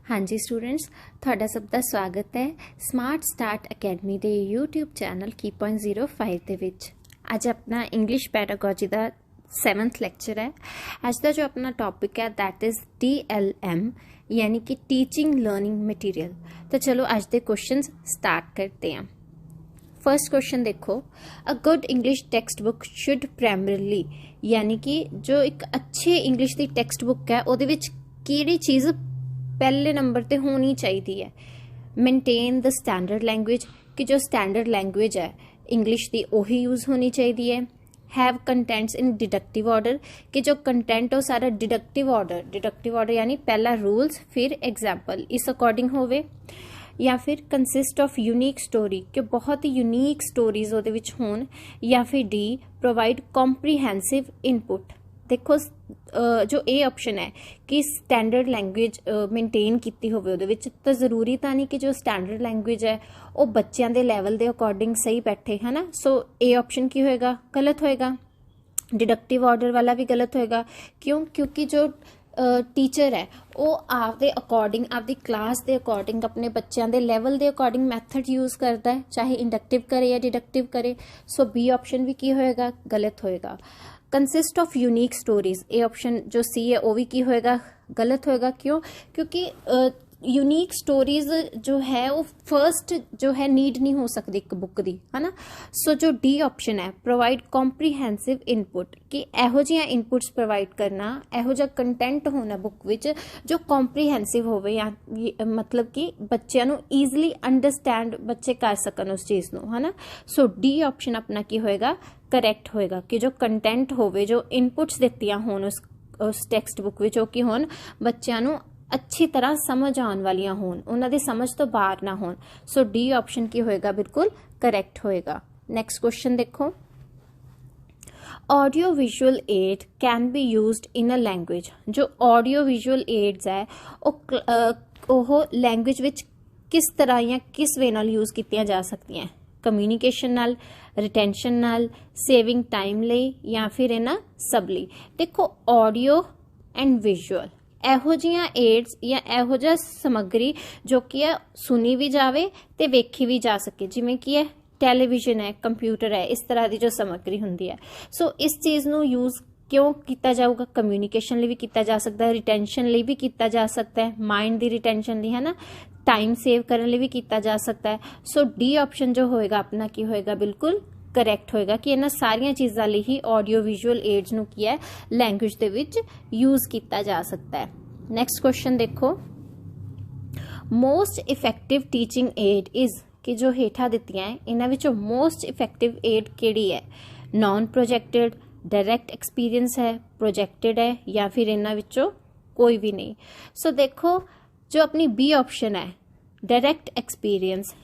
हाँ जी स्टूडेंट्स, ਤੁਹਾਡਾ ਸਭ ਦਾ ਸਵਾਗਤ ਹੈ ਸਮਾਰਟ ਸਟਾਰਟ ਅਕੈਡਮੀ ਦੇ YouTube ਚੈਨਲ ਕੀ ਪੁਆਇੰਟ 05 ਦੇ ਵਿੱਚ। ਅੱਜ ਆਪਣਾ ਇੰਗਲਿਸ਼ ਪੈਡਾਗੋਜੀ ਦਾ 7th ਲੈਕਚਰ ਹੈ। ਅੱਜ ਦਾ ਜੋ ਆਪਣਾ ਟੌਪਿਕ ਹੈ दैट इज़ TLM यानी कि टीचिंग लर्निंग मटीरियल। तो चलो आज के क्वेश्चंस स्टार्ट करते हैं। फर्स्ट क्वेश्चन देखो, a good English text book should primarily यानी कि जो एक अच्छे इंग्लिश की टेक्सट बुक है ਉਹਦੇ ਵਿੱਚ ਕਿਹੜੀ चीज़ पहले नंबर ते होनी चाहिए है। मेनटेन द स्टैंडर्ड लैंग्वेज कि जो स्टैंडर्ड लैंग्वेज है इंग्लिश की उही यूज़ होनी चाहिए है। Have contents in deductive order कि जो कंटेंट हो सारा डिडक्टिव ऑर्डर यानी पहला रूल्स फिर एग्जाम्पल इस अकॉर्डिंग होवे। या फिर कंसिस्ट ऑफ यूनीक स्टोरी कि बहुत ही यूनीक स्टोरीज ਉਹਦੇ ਵਿੱਚ ਹੋਣ। या फिर डी प्रोवाइड कॉम्प्रीहेंसिव इनपुट। देखो जो ए ऑप्शन है कि स्टैंडर्ड लैंग्वेज मेनटेन की होवे ਉਹਦੇ ਵਿੱਚ तो जरूरी तो नहीं कि जो स्टैंडर्ड लैंग्वेज है वो बच्चों के लैवल के अकॉर्डिंग सही बैठे है ना। सो ए ऑप्शन की होएगा, गलत होएगा। डिडक्टिव ऑर्डर वाला भी गलत होएगा। क्यों? क्योंकि जो टीचर है वो आपके अकॉर्डिंग आपकी क्लास के अकॉर्डिंग अपने बच्चों के लैवल के अकॉर्डिंग मैथड यूज़ करता है, चाहे इंडक्टिव करे या डिडक्टिव करे। सो बी ऑप्शन भी की होएगा, गलत होएगा। Consist of unique stories A option जो सी है वो भी की होएगा, गलत होएगा। क्यों? क्योंकि यूनीक स्टोरीज जो है वो फर्स्ट जो है नीड नहीं हो सकती एक बुक की, है ना। सो जो डी ऑप्शन है प्रोवाइड कॉम्प्रीहेंसिव इनपुट कि एहो जिहा इनपुट्स प्रोवाइड करना, एहो जिहा कंटेंट होना बुक विच जो कॉम्प्रीहेंसिव होवे या मतलब कि बच्चों को ईजली अंडरस्टैंड बच्चे कर सकन उस चीज़ को, है ना। सो डी ऑप्शन अपना की होएगा, करैक्ट होएगा कि जो कंटेंट होवे जो इनपुट्स दित्तियां होन उस टैक्सट बुक विच कि होन बच्चों को अच्छी तरह समझ आने वालियां होन, उन्हां दी समझ तो बाहर ना होन। सो डी ऑप्शन की होएगा, बिल्कुल करेक्ट होएगा। नेक्स्ट क्वेश्चन देखो, audio visual add can be used in a language. जो ऑडियो विजुअल एड्स है वो लैंग्वेज विच किस तरह या किस वे नाल यूज़ कीतियां जा सकती हैं? कम्यूनीकेशन नाल, रिटेंशन नाल, सेविंग टाइम लई या फिर इन्हां सब लई। देखो ऑडियो एंड विजुअल ਇਹੋ ਜਿਹੀਆਂ एड्स या ਇਹੋ ਜਿਹਾ ਸਮੱਗਰੀ जो कि है सुनी भी जावे ते वेखी भी जा सके, जिमें कि है टैलीविजन है, कंप्यूटर है, इस तरह की जो समग्री होंदी है। सो इस चीज़ नू यूज़ क्यों किया जाऊगा? कम्यूनीकेशन लिए भी किया जा सकता है, रिटेंशन लिए भी किया जा सकता है, माइंड की रिटेंशन ली, है ना, टाइम सेव करने लिए भी किया जा सकता है। सो डी ऑप्शन जो होएगा अपना की होएगा, बिल्कुल करैक्ट होएगा कि इन्हां सारियां चीज़ां लई ही ऑडियो विजुअल एड्स नूं की है लैंग्वेज दे विच यूज़ किया जा सकता है। नैक्सट क्वेश्चन देखो, most effective teaching add is कि जो हेठा दित्तियां है इन्हां विचों मोस्ट इफेक्टिव एड किहड़ी है? नॉन प्रोजैक्टेड, डायरैक्ट एक्सपीरियंस है, प्रोजैक्टेड है या फिर इन्हां विचों कोई भी नहीं। सो देखो जो अपनी बी ऑप्शन है डायरैक्ट एक्सपीरियंस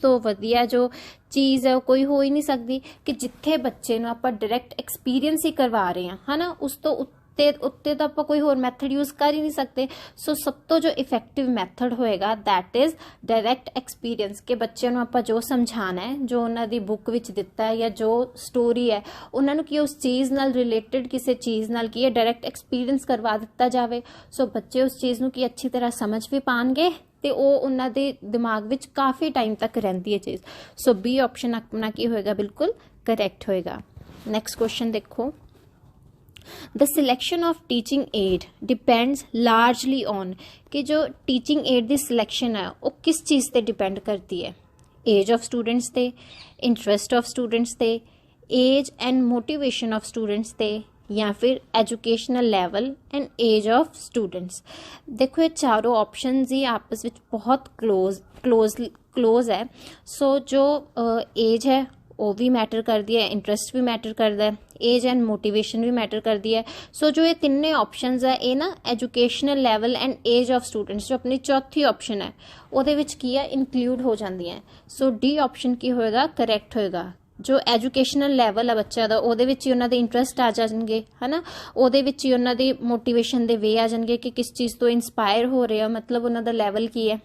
तो वधिया जो चीज़ है कोई हो ही नहीं सकती कि जिथे बच्चे नूं आपां डायरैक्ट एक्सपीरियंस ही करवा रहे हैं, है ना, उस तो उत्ते तो आपां कोई होर मैथड यूज़ कर ही नहीं सकते। सो सब तो जो इफेक्टिव मैथड होएगा दैट इज़ डायरैक्ट एक्सपीरियंस के बच्चों नूं आपां जो समझाना है, जो उन्हां दी बुक विच दिता है या जो स्टोरी है उन्हां नूं कि उस चीज़ नाल रिलेटेड किसी चीज़ नाल की है डायरैक्ट एक्सपीरियंस करवा दिता जाए। सो बच्चे उस चीज़ नूं कि अच्छी तरह समझ भी पाएंगे तो वो उन्होंने दिमाग विच काफ़ी टाइम तक रहती है चीज़। सो बी ऑप्शन अपना की होएगा, बिल्कुल करेक्ट होएगा। नैक्सट क्वेश्चन देखो, the selection of teaching add depends largely on कि जो टीचिंग एड की सिलेक्शन है वो किस चीज़ पर डिपेंड करती है? एज ऑफ स्टूडेंट्स ते, इंटरस्ट ऑफ स्टूडेंट्स ते, age and motivation of students ते या फिर educational level and age of students. देखो ये चारों ऑप्शंस ही आपस में बहुत क्लोज है। सो जो एज है वो भी मैटर करती है, इंटरस्ट भी मैटर करता है, एज एंड मोटिवेशन भी मैटर करती है। सो जो ये तिन्ने ऑप्शंस है ये ना educational level and age of students जो अपनी चौथी ऑप्शन है ਉਹਦੇ ਵਿੱਚ ਕੀ है इंक्लूड हो जाती हैं। सो डी ऑप्शन की होएगा, करेक्ट होएगा। जो एजुकेशनल लैवल है बच्चों का ਉਹਦੇ ਵਿੱਚ ਹੀ ਉਹਨਾਂ ਦੇ इंटरस्ट आ जाएंगे, है ना, ਉਹਦੇ ਵਿੱਚ ਹੀ ਉਹਨਾਂ ਦੀ मोटिवेशन ਦੇ वे आ जाएंगे कि किस चीज़ तो इंस्पायर हो रहे हो, मतलब ਉਹਨਾਂ ਦਾ लैवल की है।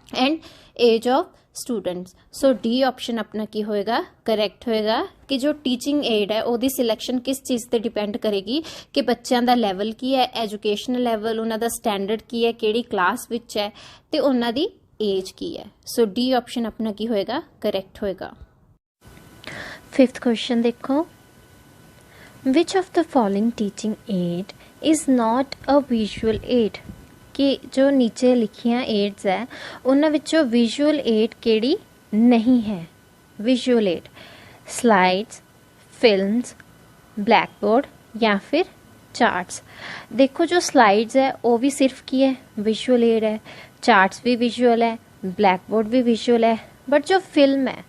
And age of students. So D option अपना की होएगा करैक्ट होएगा कि जो टीचिंग एड है ਉਹਦੀ सिलेक्शन किस चीज़ ਤੇ डिपेंड करेगी कि ਬੱਚਿਆਂ ਦਾ ਲੈਵਲ ਕੀ ਹੈ, ਐਜੂਕੇਸ਼ਨਲ ਲੈਵਲ, ਉਹਨਾਂ ਦਾ ਸਟੈਂਡਰਡ ਕੀ ਹੈ, ਕਿਹੜੀ ਕਲਾਸ ਵਿੱਚ ਹੈ ਤੇ ਉਹਨਾਂ ਦੀ ਏਜ ਕੀ ਹੈ। ਸੋ ਡੀ ਆਪਸ਼ਨ ਆਪਣਾ ਕੀ ਹੋਏਗਾ ਕਰੈक्ट ਹੋਏਗਾ। 5th क्वेश्चन देखो, विच of the following teaching add is not a visual add. कि जो नीचे लिखियां एड्स है उन्हां विचों विजुअल एड केड़ी नहीं है। Visual add slides, films, black board या फिर चार्ट्स। देखो जो स्लाइड्स है वो भी सिर्फ की है विजुअल एड है, चार्ट्स भी विजुअल है, ब्लैक बोर्ड भी विजुअल है, बट जो फिल्म है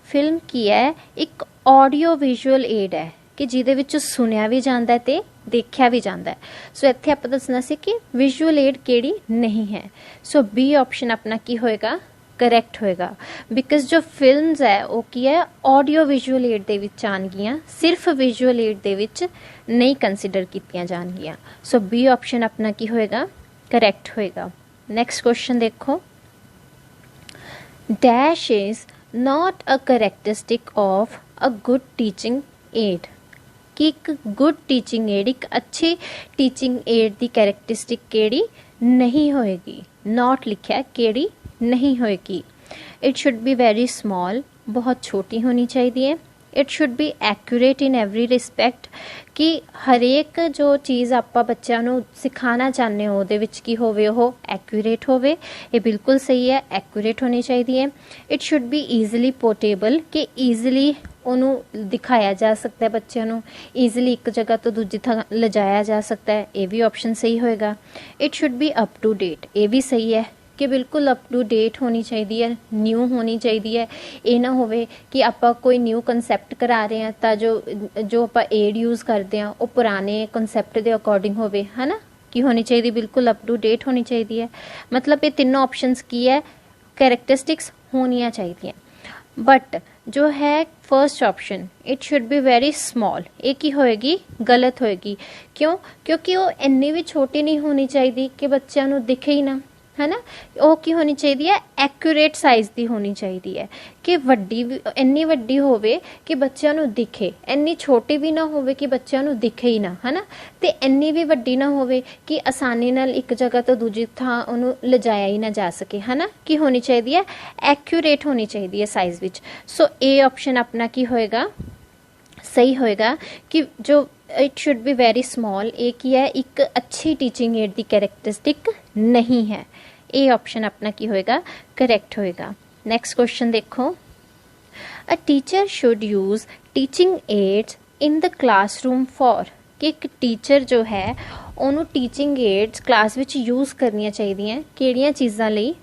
फिल्म की है एक ऑडियो विजुअल एड है कि जिहदे विच सुनिया भी जाता है ते देखिया भी जाता है। सो इत्थे आपां दसना सी कि विजुअल एड केड़ी नहीं है। सो बी ऑप्शन अपना की होएगा करैक्ट होएगा, बिकॉज जो फिल्म्स है वो की है ऑडियो विजुअल एड दे विच आउणगियां, सिर्फ विजुअल एड दे विच नहीं कंसीडर कीतियां जाणगियां। सो बी ऑप्शन अपना की होएगा करैक्ट होएगा। नैक्सट क्वेश्चन देखो, dash is not a characteristic of a good teaching add. कि एक गुड टीचिंग एड, एक अच्छी टीचिंग एड की कैरेक्टरिस्टिक केड़ी नहीं होएगी। नॉट लिखा केड़ी नहीं होएगी। It should be very small, बहुत छोटी होनी चाहिए। It should be accurate in every respect कि हरेक जो चीज़ आपां बच्चों नूं सिखाना चाहते हो उहदे विच की होवे वो एक्यूरेट होवे। ये बिल्कुल सही है, एक्यूरेट होनी चाहिए। It should be easily portable कि ईजिली उन्होंने दिखाया जा सकता है, बच्चों को ईजिली एक जगह तो दूजी थां लिजाया जा सकता है। ये भी ऑप्शन सही होएगा। It should be up to date, ये भी सही है कि बिल्कुल अप टू डेट होनी चाहिए, न्यू होनी चाहिए। ये ना होवे कि आपां कोई न्यू कंसैप्ट करा रहे हैं तो जो आपां एड यूज़ करते हैं वो पुराने कंसैप्ट के अकॉर्डिंग होवे, है ना, कि होनी चाहिए बिल्कुल अप टू डेट होनी चाहिए। मतलब ये तीनों ऑप्शंस की है कैरेक्टरिस्टिक्स होनियां चाहिए। बट जो है first option it should be very small, एक ही होएगी गलत होएगी। क्यों? क्योंकि वो इन्नी भी छोटी नहीं होनी चाहिए कि बच्चों को दिखे ही ना, है ना। वो की होनी चाहिए एक्यूरेट साइज़ की होनी चाहिए कि वड्डी इन्नी वड्डी होवे कि बच्चों को दिखे, इन्नी छोटी भी ना होवे कि बच्चों को दिखे ही ना, है ना। तो इन्नी भी वड्डी ना होवे कि आसानी नाल एक जगह तो दूजी थां उन्होंने लिजाया ही ना जा सके, है ना। कि होनी चाहिए एक्यूरेट होनी चाहिए size which. So A option अपना की होएगा सही होएगा कि जो it should be very small एक ही है, एक अच्छी टीचिंग एड की कैरेक्टरिस्टिक नहीं है। ए ऑप्शन अपना की होएगा करेक्ट होएगा। नेक्स्ट क्वेश्चन देखो, a teacher should use teaching aids in the classroom for. कि एक टीचर जो है उन्होंने teaching ads class which use करनियां चाहिए किहड़ियां चीज़ां लई।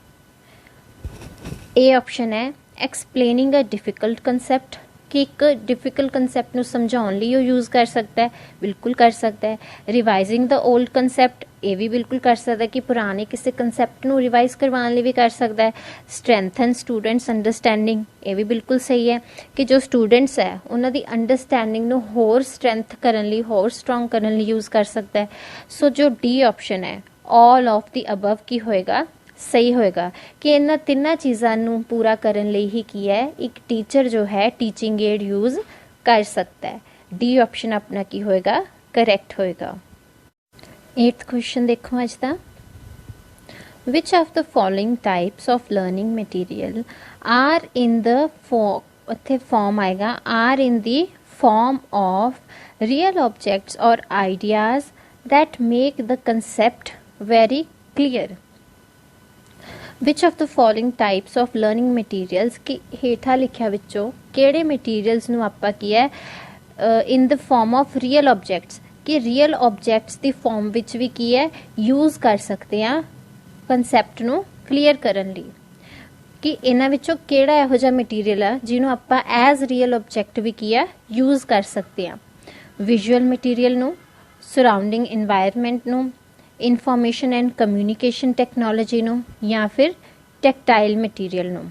ए ऑप्शन है एक्सप्लेनिंग अ डिफिकल्ट कंसैप्ट कि एक डिफिकल्ट कंसैप्ट समझाने लिए यूज़ कर सकता है, बिल्कुल कर सकता है। रिवाइजिंग द ओल्ड कंसैप्ट, ये भी बिल्कुल कर सकता है कि पुराने किसी कंसैप्ट को रिवाइज करवाने लिए भी कर सकता है। स्ट्रेंथन स्टूडेंट्स अंडरस्टैंडिंग, ये भी बिल्कुल सही है कि जो स्टूडेंट्स है उन्होंने अंडरस्टैंडिंग को होर स्ट्रेंथ करने लिए, होर स्ट्रोंग करने लिए यूज़ कर सकता है। सो जो डी ऑप्शन है ऑल ऑफ द अबव की होएगा सही होएगा कि इन्हां तिन्नां चीज़ां नूं पूरा करने लिए ही की है एक टीचर जो है टीचिंग एड यूज़ कर सकता है। डी ऑप्शन अपना की होएगा करेक्ट होएगा। 8th क्वेश्चन देखो आज दा, which of the following types of learning material are in the उत्थे फॉर्म आएगा are in the form of real objects और ideas that make the concept very clear. Which of the following types of learning materials कि हेठा लिखिया विचों किहड़े materials नूं आपां कीया in the form of real objects कि रियल ऑब्जेक्ट्स की फॉर्म विच भी की है यूज़ कर सकते हैं कंसैप्ट नूं क्लीयर करन लई। कि इन्हां विचों किहड़ा इहो जिहा मटीरियल है जिन्हों आपां एज रियल ऑब्जेक्ट भी किया यूज़ कर सकते हैं। विजुअल मटीरियल नूं, सराउंडिंग इन्वायरमेंट नूं, इंफॉर्मेशन एंड कम्युनिकेशन टैक्नोलॉजी नूं या फिर टैक्टाइल मटीरियल नूं।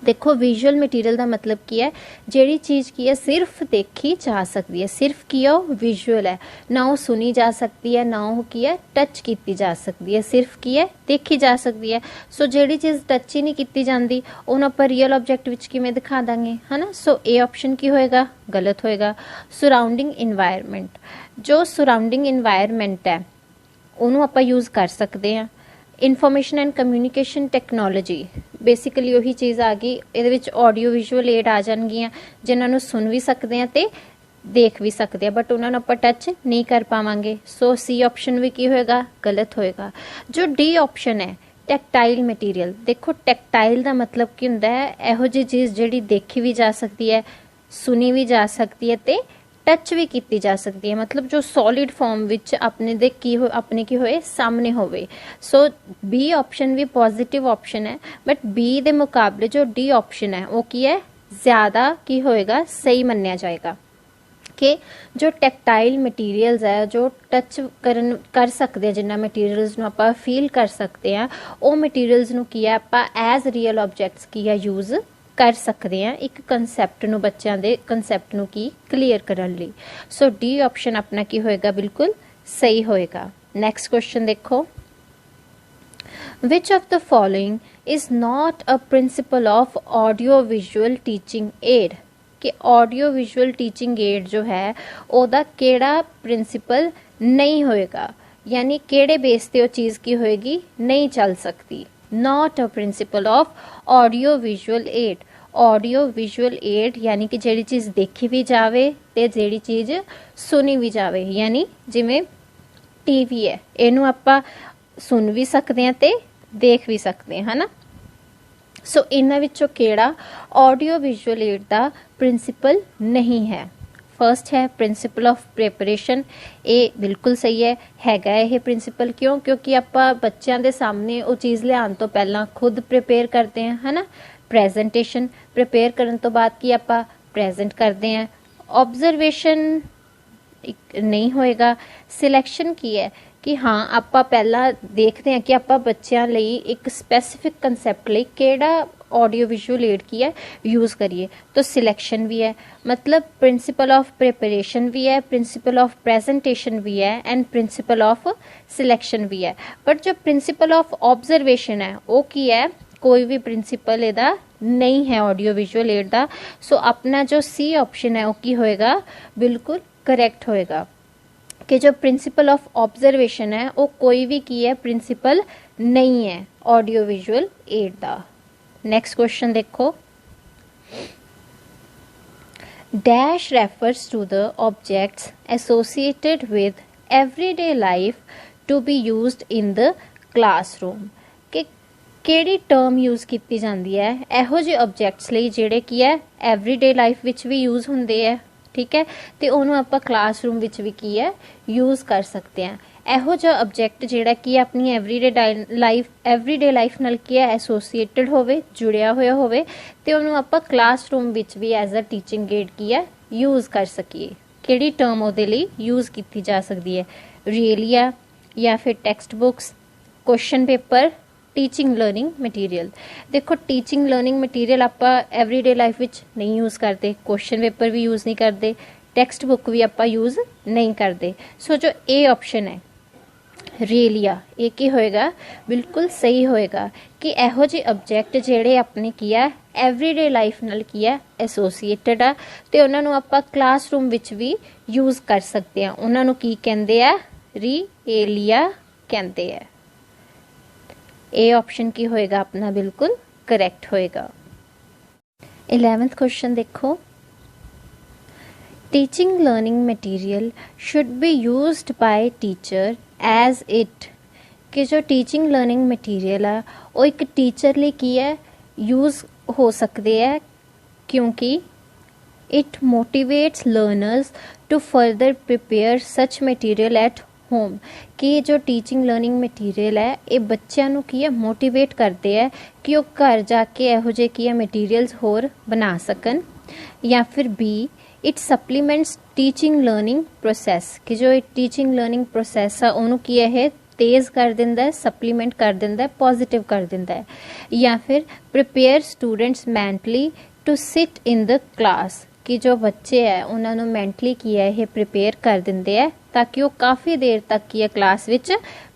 देखो विजुअल मटीरियल का मतलब की है, ਜਿਹੜੀ चीज़ की है सिर्फ देखी जा सकती है, सिर्फ की है विजुअल है, ना वो सुनी जा सकती है, ना वो की है टच की जा सकती है, सिर्फ की है देखी जा सकती है। सो ਜਿਹੜੀ चीज़ टच ही नहीं की जाती उन्होंने आप रियल ऑब्जेक्ट विच किवें दिखा देंगे, है ना। सो ए ऑप्शन की होएगा, गलत होएगा। सराउंडिंग इन्वायरमेंट, जो सराउंडिंग इन्वायरमेंट है उन्होंने आप यूज़ कर सकते हैं। Information and communication technology, basically वही चीज़ आ गई, ये ऑडियो विजुअल एड आ जाएगियाँ जिन्होंने सुन भी सकते हैं तो देख भी सकते हैं, बट उन्होंने आप टच नहीं कर पावांगे। सो सी ऑप्शन भी की होएगा, गलत होएगा। जो डी ऑप्शन है टैक्टाइल मटीरियल, देखो टैक्टाइल का मतलब की होंदा है इहो जी चीज़ जिहड़ी देखी भी जा सकती है, सुनी भी जा सकती है ते टच भी की जा सकती है, मतलब जो सॉलिड फॉर्म विच अपने दे की हो अपने की होए सामने होवे। सो बी ऑप्शन भी पॉजिटिव ऑप्शन है, बट बी दे मुकाबले जो डी ऑप्शन है वो की है ज़्यादा की होएगा, सही मन्निया जाएगा कि जो टैक्टाइल मटीरियल्स है जो टच कर सकते हैं, जिन्ना मटीरियल्स नूं आपां फील कर सकते हैं, वो मटीरियल्स नूं की है आपां एज रियल ऑब्जेक्ट्स की है यूज़ कर सकते हैं एक कंसैप्ट नूं, बच्चों के कंसैप्ट नूं की क्लीयर करने लई। सो डी ऑप्शन अपना की होएगा, बिल्कुल सही होएगा। नैक्सट क्वेश्चन देखो, विच of the following is not a principle of audio visual teaching add, कि ऑडियो विजुअल टीचिंग एड जो है ओदा केड़ा प्रिंसिपल नहीं होएगा, यानी केड़े बेस ते वो चीज़ की होएगी नहीं चल सकती। Not a principle of audio visual add, audio visual add यानी कि जिहड़ी चीज़ देखी भी जावे ते जिहड़ी चीज़ सुनी भी जावे, यानी जिवें टीवी है इनू आपां सुन भी सकते हैं ते देख भी सकते हैं, है ना। सो इन्हां विचों केड़ा ऑडियो विजुअल एड का प्रिंसिपल नहीं है। फर्स्ट है प्रिंसिपल ऑफ प्रिपरेशन, ये बिल्कुल सही हैगा यह प्रिंसिपल। क्यों? क्योंकि आपां बच्चों के सामने वो चीज़ लियाउण तो पहला खुद प्रिपेयर करते हैं, है ना। प्रेजेंटेशन प्रिपेयर करने तो बाद की आपां प्रेजेंट करते हैं। ऑब्जरवेशन नहीं होएगा। सिलेक्शन की है कि हाँ आपां पहला देखते हैं कि आपां बच्चों लई एक स्पैसीफिक कंसैप्ट लई केड़ा ऑडियो विजुअल एड की है यूज़ करिए, तो सिलेक्शन भी है, मतलब प्रिंसिपल ऑफ प्रिपरेशन भी है, प्रिंसिपल ऑफ प्रेजेंटेशन भी है एंड प्रिंसिपल ऑफ सिलेक्शन भी है। बट जो प्रिंसिपल ऑफ ऑब्जरवेशन है वो की है, कोई भी प्रिंसिपल एदा नहीं है ऑडियो विजुअल एड का। सो अपना जो सी ऑप्शन है वो की होएगा, बिल्कुल करेक्ट होएगा कि जो प्रिंसिपल ऑफ ऑब्जरवेशन है वो कोई भी की है प्रिंसिपल नहीं है ऑडियो विजुअल एड का। नेक्स्ट क्वेश्चन देखो, dash refers to the objects associated with everyday life to be used in the classroom, कि केड़ी टर्म यूज़ की जाती है इहो ਜਿਹੇ ऑब्जेक्ट्स ਲਈ ਜਿਹੜੇ की है एवरीडे लाइफ विच भी यूज़ होंगे है, ठीक है, तो उन्होंने आप क्लासरूम विच भी की है यूज़ कर सकते हैं। ਇਹੋ ਜਿਹਾ ऑब्जेक्ट ਜਿਹੜਾ कि अपनी एवरीडे लाइफ नाल की है एसोसीएटेड होवे, जुड़िया होया होवे, ते उन्होंने आप क्लासरूम विच भी एज अ टीचिंग एड की है यूज़ कर सकीए। किहड़ी टर्म उहदे लई यूज़ की जा सकती है, रियलिया या फिर text books, question paper, teaching learning material. देखो टीचिंग लर्निंग मटीरियल आप एवरीडे लाइफ विच नहीं यूज़ करते, क्वेश्चन पेपर भी यूज़ नहीं करते, टैक्सट बुक भी आप यूज़ नहीं करते। सो जो ए ऑप्शन है रियलिया, ये की होएगा, बिल्कुल सही होएगा कि इहो ਜਿਹੇ ऑब्जेक्ट ਜਿਹੜੇ अपने की है एवरीडे लाइफ नाल की है एसोसीएटेड आ, ते उन्हां नूं आपां क्लासरूम विच भी यूज़ कर सकते हैं। उन्हां नूं की कहंदे आ, रियलिया कहंदे आ। ए ऑप्शन की होएगा अपना बिल्कुल करेक्ट होएगा। 11th क्वेश्चन देखो, teaching learning material should be used by teacher as it, कि जो टीचिंग लर्निंग मटीरियल है वो एक टीचर लिए की है यूज़ हो सकते हैं, क्योंकि it motivates learners to further prepare such material at home, कि जो टीचिंग लर्निंग मटीरियल है ये बच्चों को की है मोटिवेट करते हैं कि वो घर जाके इहो ਜਿਹੇ की है मटीरियल्स होर बना सकन। या फिर B it supplements teaching learning process, कि जो टीचिंग लर्निंग प्रोसैस है उन्होंने की है तेज़ कर दिंदा है, सप्लीमेंट कर दिंदा है, पॉजिटिव कर दिंदा है। या फिर prepare students mentally to sit in the class, कि जो बच्चे है उन्होंने मैंटली की है ये प्रिपेयर कर दिंदे है ताकि वो काफ़ी देर तक की है क्लास विच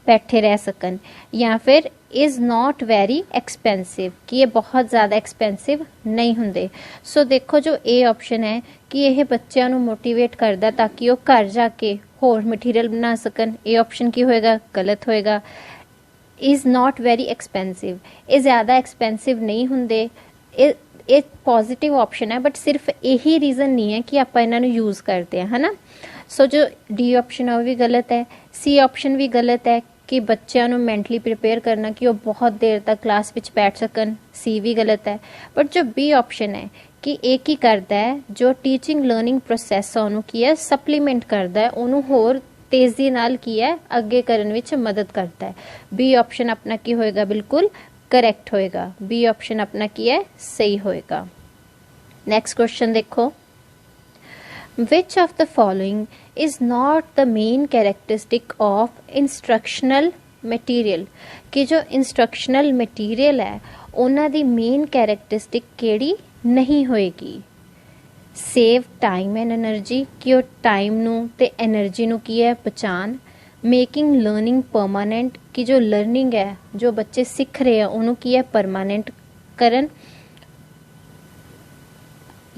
बैठे रह सकन। या फिर इज़ नॉट वेरी एक्सपेंसिव, कि ये बहुत ज़्यादा एक्सपेंसिव नहीं होंगे। सो देखो जो ए ऑप्शन है कि यह बच्चों को मोटिवेट करता ताकि वो घर जाके होर मटीरियल बना सकन, ये ऑप्शन की होएगा? गलत होएगा। इज़ नॉट वेरी एक्सपेंसिव, ये ज़्यादा एक्सपेंसिव नहीं होंगे, ये पॉजिटिव ऑप्शन है, बट सिर्फ यही रीज़न नहीं है कि आप इन्हों यूज़ करते हैं, है ना। सो जो डी ऑप्शन है वो भी गलत है। सी ऑप्शन भी गलत है कि बच्चों को मैंटली प्रिपेयर करना कि वो बहुत देर तक क्लास विच बैठ सकन, सी भी गलत है। बट जो बी ऑप्शन है कि एक ही करता है जो टीचिंग लर्निंग प्रोसैस उन्होंने की है सप्लीमेंट करता है, उन्होंने होर तेज़ी नाल की है अगे करन विच मदद करता है। बी ऑप्शन अपना की होएगा? बिल्कुल करेक्ट होएगा। बी ऑप्शन अपना की है सही होएगा। नेक्स्ट क्वेश्चन देखो, Which of the following is not the main characteristic of instructional material? कि जो instructional material है उन्हां दी main characteristic केड़ी नहीं होएगी? Save time and energy, कि वो time नू ते energy नू की है बचान। Making learning permanent, कि जो learning है जो बच्चे सीख रहे हैं उन्हों की है permanent करन।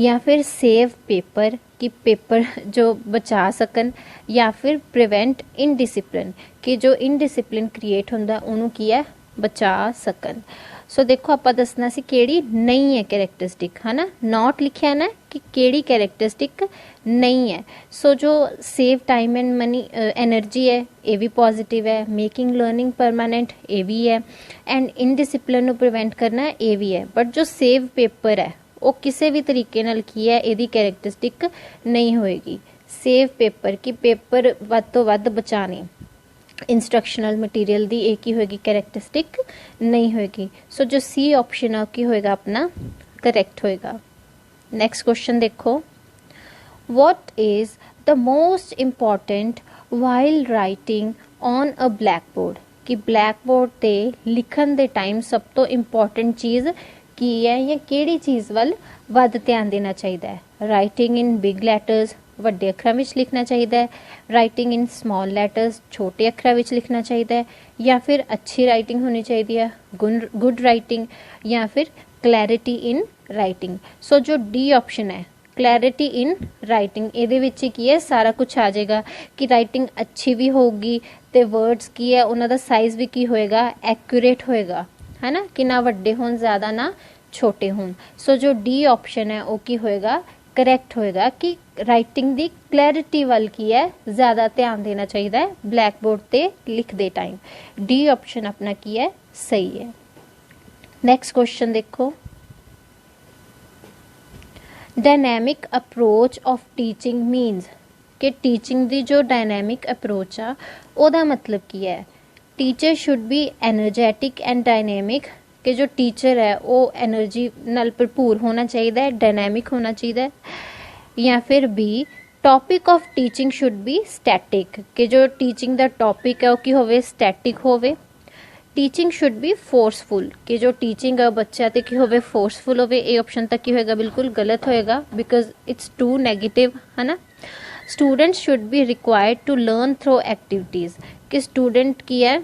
या फिर सेव पेपर, कि पेपर जो बचा सकन। या फिर प्रिवेंट इनडिसिप्लिन, कि जो इनडिसिप्लिन क्रिएट होंदा उन्होंने की है बचा सकन। सो देखो आप दसना सी केड़ी नहीं है कैरेक्टरिस्टिक, है ना। नॉट लिखा ना कि केड़ी कैरेक्टरिस्टिक नहीं है। सो जो save time and money energy है ये भी पॉजिटिव है। मेकिंग लर्निंग परमानेंट ये भी है। एंड इनडिसिप्लिन को प्रिवेंट करना ये भी है। बट जो सेव पेपर है वो किसी भी तरीके नाल की है यदी कैरेक्टरिस्टिक नहीं होएगी। सेव पेपर, कि पेपर वध तो वध बचाने, इंस्ट्रक्शनल मटीरियल दी एक ही होएगी, कैरेक्टरिस्टिक नहीं होएगी। सो जो सी ऑप्शन है की होएगा अपना करेक्ट होएगा। नेक्स्ट क्वेश्चन देखो, what is the most important while writing on a black board, कि ब्लैक बोर्ड ते लिखन दे टाइम सब तो इम्पॉर्टेंट चीज़ की है या केड़ी चीज़ वाल वध ध्यान देना चाहिए? राइटिंग इन बिग लैटर्स, वड्डे अखरां विच लिखना चाहिए। राइटिंग इन स्मॉल लैटर्स, छोटे अखरां विच लिखना चाहिए। या फिर अच्छी राइटिंग होनी चाहिए, गुड राइटिंग। या फिर क्लैरिटी इन राइटिंग। सो जो डी ऑप्शन है क्लैरिटी इन राइटिंग, ये विच की है सारा कुछ आ जाएगा कि राइटिंग अच्छी भी होगी तो वर्ड्स की है उन्हों का साइज भी की होएगा, एक्यूरेट होएगा, है ना, कि ना वड्डे होन ज़्यादा ना छोटे होन। सो जो डी ऑप्शन है वो की होएगा करेक्ट होएगा कि राइटिंग दी क्लैरिटी वाल की है ज़्यादा ध्यान देना चाहिए ब्लैक बोर्ड ते लिखते टाइम। डी ऑप्शन अपना की है सही है। नेक्स्ट क्वेश्चन देखो, dynamic approach of teaching means, कि टीचिंग दी जो डायनेमिक अप्रोच आ ओदा मतलब की है? Teacher should be energetic and dynamic, कि जो टीचर है वो एनर्जी नाल भरपूर होना चाहिए, डायनेमिक होना चाहिए। या फिर B topic of teaching should be static, कि जो टीचिंग दा टॉपिक है वो की होवे स्टैटिक होवे। टीचिंग शुड बी फोर्सफुल, कि जो टीचिंग है बच्चा ते की होवे फोर्सफुल होवे। ए ऑप्शन तक की होएगा बिल्कुल गलत होएगा बिकॉज इट्स टू नेगेटिव, है ना। Students should be required to learn through activities, कि स्टूडेंट की है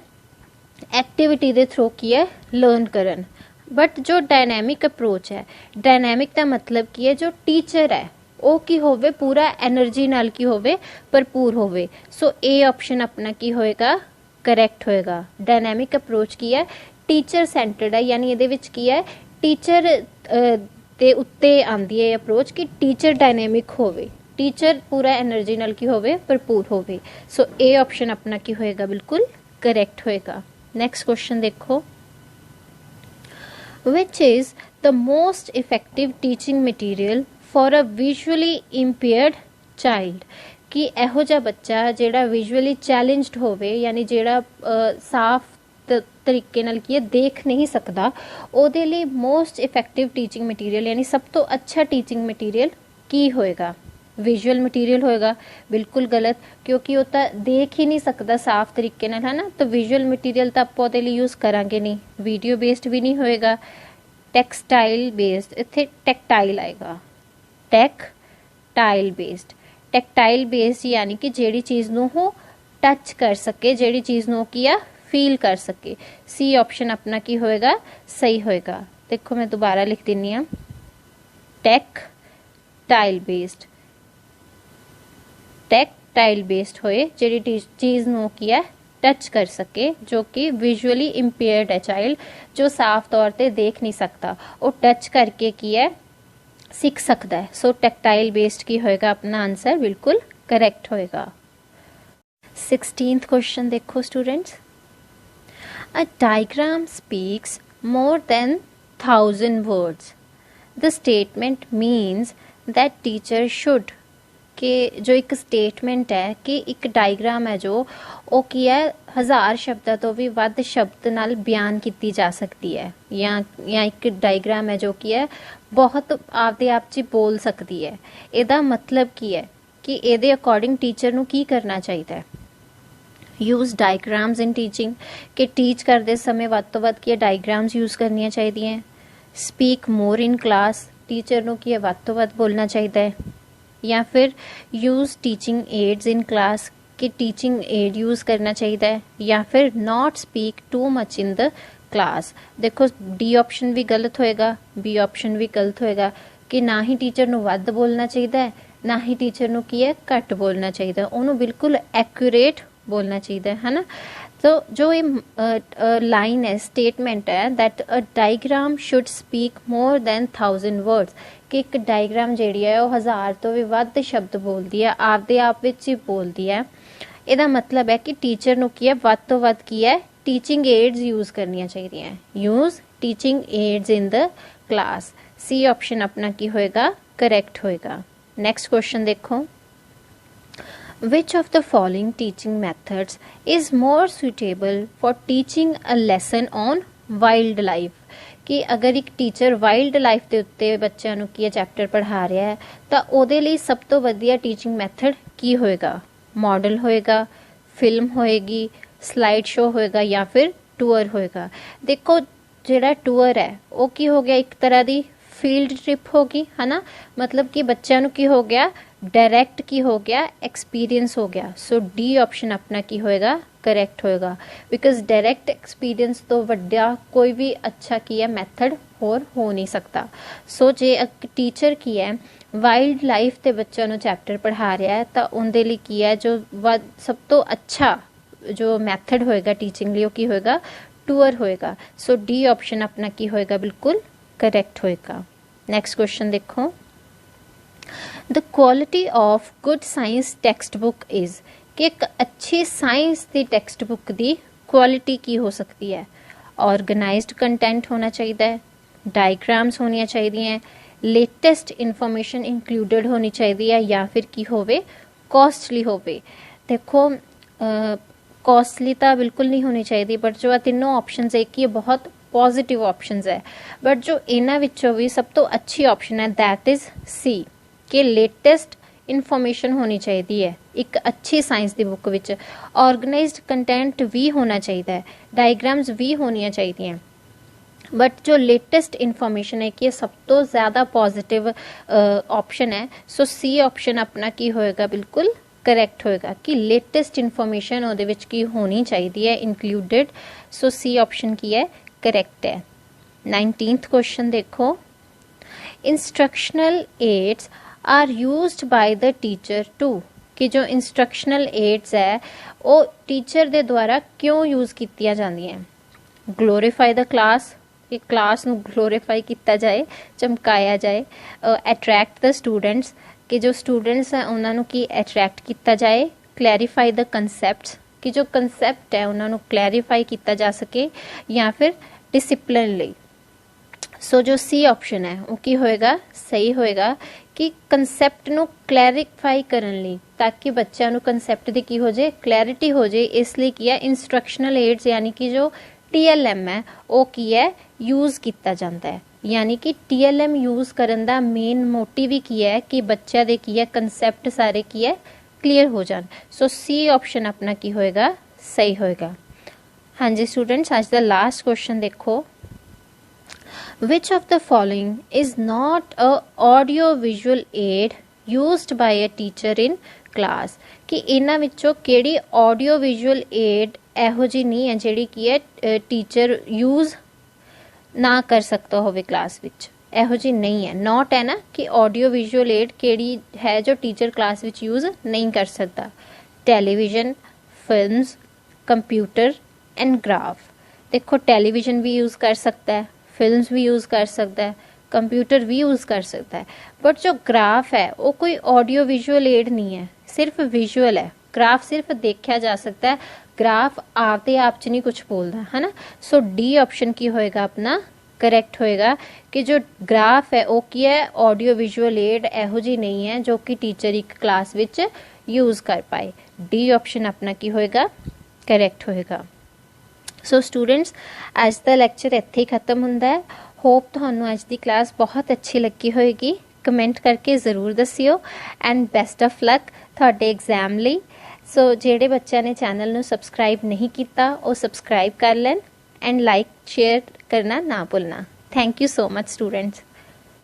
एक्टिविटी के थ्रू की है लर्न करन। बट जो डायनेमिक अप्रोच है, डायनेमिक का मतलब की है जो टीचर है वो की होवे पूरा एनर्जी नाल की होवे भरपूर होवे। सो ए ऑप्शन अपना की होएगा करेक्ट होएगा। डायनेमिक अप्रोच की है टीचर सेंटर्ड है, यानी ये की है टीचर दे उत्ते आंदी है अप्रोच कि टीचर डायनेमिक होवे, टीचर पूरा एनर्जी नाल की होवे भरपूर होवे। सो ए ऑप्शन अपना की होएगा बिल्कुल करेक्ट होएगा। नेक्स्ट क्वेश्चन देखो, which is the most effective teaching material for a visually impaired child, कि एहो जा बच्चा जेड़ा विजुअली चैलेंज्ड होवे यानी जेड़ा साफ तरीके नाल की देख नहीं सकता, ओदे लिए मोस्ट इफेक्टिव टीचिंग मटीरियल यानी सब तो अच्छा टीचिंग मटीरियल की होएगा? विजुअल मटीरियल होएगा, बिल्कुल गलत, क्योंकि वो तो देख ही नहीं सकता साफ तरीके नाल, है ना। तो विजुअल मटीरियल तो आप ਉਹਦੇ ਲਈ यूज़ करांगे नहीं। वीडियो बेस्ड भी नहीं होएगा। टैक्सटाइल बेस्ड, इत्थे टैक्टाइल आएगा, टैक्टाइल बेस्ड। टैक्टाइल बेस्ड यानी कि ਜਿਹੜੀ चीज़ ਨੂੰ ਉਹ टच कर सके, ਜਿਹੜੀ चीज़ ਨੂੰ ਕੀ ਆ फील कर सके। सी ऑप्शन अपना की होएगा, सही होएगा। देखो मैं दोबारा लिख दिनी हाँ, टैक्टाइल बेस्ड, टैक्टाइल बेस्ड होए ਜਿਹੜੀ चीज़ ਨੂੰ ਕੀ है टच कर सके, जो कि विजुअली इंपेयर्ड है चाइल्ड, जो साफ तौर पे देख नहीं सकता, वो टच करके की है सीख सकता है। सो टैक्टाइल बेस्ड की होएगा अपना आंसर, बिल्कुल करेक्ट होएगा। 16th क्वेश्चन देखो students, a diagram speaks more than 1000 words. The statement means that teacher should, कि जो एक स्टेटमेंट है कि एक डायग्राम है जो वो की है 1000 शब्दों तो भी वध शब्द नाल बयान की जा सकती है, या एक डायग्राम है जो की है बहुत आपदे आप च बोल सकती है। ਇਹਦਾ मतलब की है कि ਇਹਦੇ अकॉर्डिंग टीचर ਨੂੰ ਕੀ करना चाहिए। यूज़ डायग्राम्स इन टीचिंग, कि टीच करते समय ਵੱਧ ਤੋਂ ਵੱਧ ਕੀ डायग्राम्स यूज़ करनियाँ चाहिए। Speak more in class, teacher ਨੂੰ ਕੀ ਵੱਧ ਤੋਂ ਵੱਧ बोलना चाहिए। या फिर use teaching aids in class, कि टीचिंग एड यूज़ करना चाहिए। या फिर not speak too much in the class. देखो डी ऑप्शन भी गलत होएगा, बी ऑप्शन भी गलत होएगा, कि ना ही टीचर ਨੂੰ ਵੱਧ बोलना चाहिए, ना ही टीचर ਨੂੰ ਕੀ ਹੈ ਘੱਟ बोलना चाहिए, ਉਹਨੂੰ बिल्कुल एक्यूरेट बोलना चाहिए, है ना। तो जो ये लाइन है, स्टेटमेंट है that a diagram should speak more than 1000 words, कि एक डायग्राम जी है वो 1000 तो भी वध शब्द बोलती है, आपदे आप विच ही बोलती है। ਇਹਦਾ मतलब है कि टीचर ਨੂੰ ਕੀ ਹੈ ਵੱਧ ਤੋਂ ਵੱਧ ਕੀ ਹੈ टीचिंग एड्स यूज़ करनियाँ चाहिए। Use teaching aids in the class. C option अपना की होएगा, करेक्ट होएगा। नेक्स्ट क्वेश्चन देखो, Which of the following teaching methods is more suitable for teaching a lesson on wildlife? कि अगर एक टीचर वाइल्ड लाइफ के उत्ते बच्चों ਨੂੰ ਕੀ चैप्टर पढ़ा रहा है तो ਉਹਦੇ ਲਈ सब तो वधिया टीचिंग मैथड की होएगा। मॉडल होएगा, फिल्म होएगी, स्लाइड शो होएगा, या फिर टूर होएगा। देखो ਜਿਹੜਾ टूर है वो की हो गया एक तरह की फील्ड ट्रिप होगी, है ना। मतलब कि बच्चों ਨੂੰ ਕੀ हो गया डायरैक्ट की हो गया एक्सपीरियंस हो गया। सो डी ऑप्शन अपना की होएगा, करेक्ट होएगा, बिकॉज डायरैक्ट एक्सपीरियंस तो वड्डा कोई भी अच्छा की है मैथड होर हो नहीं सकता। सो जे एक टीचर की है वाइल्ड लाइफ के बच्चों ਨੂੰ चैप्टर पढ़ा रहा है तो उनके लिए की है जो सब तो अच्छा जो मैथड होएगा टीचिंग लिए की होएगा टूर होएगा। सो डी ऑप्शन अपना की होएगा, बिल्कुल करेक्ट होएगा। नेक्स्ट क्वेश्चन देखो, the quality of good science text book is, कि एक अच्छी साइंस की टैक्सट बुक की क्वालिटी की हो सकती है। ऑर्गेनाइज्ड कंटेंट होना चाहिए, डायग्राम्स होनी चाहिए, लेटेस्ट इन्फॉर्मेशन इंक्लूडेड होनी चाहिए, या फिर की होवे कॉस्टली होवे। देखो कॉस्टली तो बिल्कुल नहीं होनी चाहिए, बट जो तीनों ऑप्शंस है कि बहुत पॉजिटिव ऑप्शंस है, बट जो इन्हां विचों भी सब तो अच्छी ऑप्शन है दैट इज़ सी, कि लेटेस्ट इन्फॉर्मेशन होनी चाहिए है एक अच्छी साइंस की बुक विच। ऑर्गेनाइज्ड कंटेंट भी होना चाहिए, डायग्राम्स भी होनी चाहिए, बट जो लेटेस्ट इन्फॉर्मेशन है कि सब तो ज़्यादा पॉजिटिव ऑप्शन है। सो सी ऑप्शन अपना की होएगा, बिल्कुल करेक्ट होएगा, कि लेटेस्ट इन्फॉर्मेशन ਉਹਦੇ ਵਿੱਚ की होनी चाहिए है इंक्लूडेड। सो सी ऑप्शन की है, करेक्ट है। 19th क्वेश्चन देखो, instructional aids are used by the teacher to, कि जो इंस्ट्रक्शनल एड्स है वो टीचर के द्वारा क्यों यूज़ कीतियां जांदियां। ग्लोरीफाई द क्लास, कि क्लास ਨੂੰ ग्लोरीफाई किया जाए, चमकाया जाए। अट्रैक्ट द स्टूडेंट्स, कि जो स्टूडेंट्स हैं उन्होंने की अट्रैक्ट किया जाए। क्लैरीफाई द कंसैप्ट्स, कि जो कंसैप्ट है उन्होंने क्लैरीफाई किया जा सके, या फिर डिसिप्लिन ਲਈ। सो जो सी ऑप्शन है वो की होएगा, सही होएगा, कि कंसैप्ट ਨੂੰ क्लैरीफाई करने ਲਈ, ताकि बच्चों ਨੂੰ कंसैप्ट की की हो जाए क्लैरिटी हो जाए, इसलिए किया इंस्ट्रक्शनल एड्स यानी कि जो TLM है वो की है यूज़ किया जाता है। यानी कि TLM यूज़ करन दा मेन मोटिव ही की है कि बच्चों दे की है कंसैप्ट सारे की है क्लीयर हो जान। सो सी ऑप्शन अपना की होएगा सही होएगा। हाँ जी स्टूडेंट्स, आज दा लास्ट क्वेश्चन देखो, Which of the following is not a audio visual aid used by a teacher in class? कि इन्हां विचों केड़ी ऑडियो विजुअल एड एहो जी नहीं है जिहड़ी की है टीचर यूज़ ना कर सकता होवे क्लास विच, एहो जी नहीं है। नॉट है ना कि ऑडियो विजुअल एड केड़ी है जो टीचर क्लास विच यूज़ नहीं कर सकता। Television, films, computer and graph. देखो टेलीविजन भी यूज़ कर सकता है, फिल्म्स भी यूज़ कर सकता है, कंप्यूटर भी यूज़ कर सकता है, बट जो ग्राफ है वो कोई ऑडियो विजुअल एड नहीं है, सिर्फ विजुअल है। ग्राफ सिर्फ देखा जा सकता है, ग्राफ आपते आप च नहीं कुछ बोलता है ना। सो डी ऑप्शन की होएगा अपना करेक्ट होएगा कि जो ग्राफ है वो की है ऑडियो विजुअल एड एहो जी नहीं है जो कि टीचर एक क्लास विच यूज़ कर पाए। डी ऑप्शन अपना की होएगा करेक्ट होएगा। सो स्टूडेंट्स, अज का लैक्चर इत्थे ही खत्म हुंदा है। होप तुहानू अज दी क्लास बहुत अच्छी लगी होएगी। कमेंट करके ज़रूर दस्सियो एंड बेस्ट ऑफ लक तुहाडे एग्जाम लई। सो जेड़े बच्चों ने चैनल नू सबसक्राइब नहीं किया वो सबसक्राइब कर लैन एंड लाइक शेयर करना ना भुलना। Thank you so much students.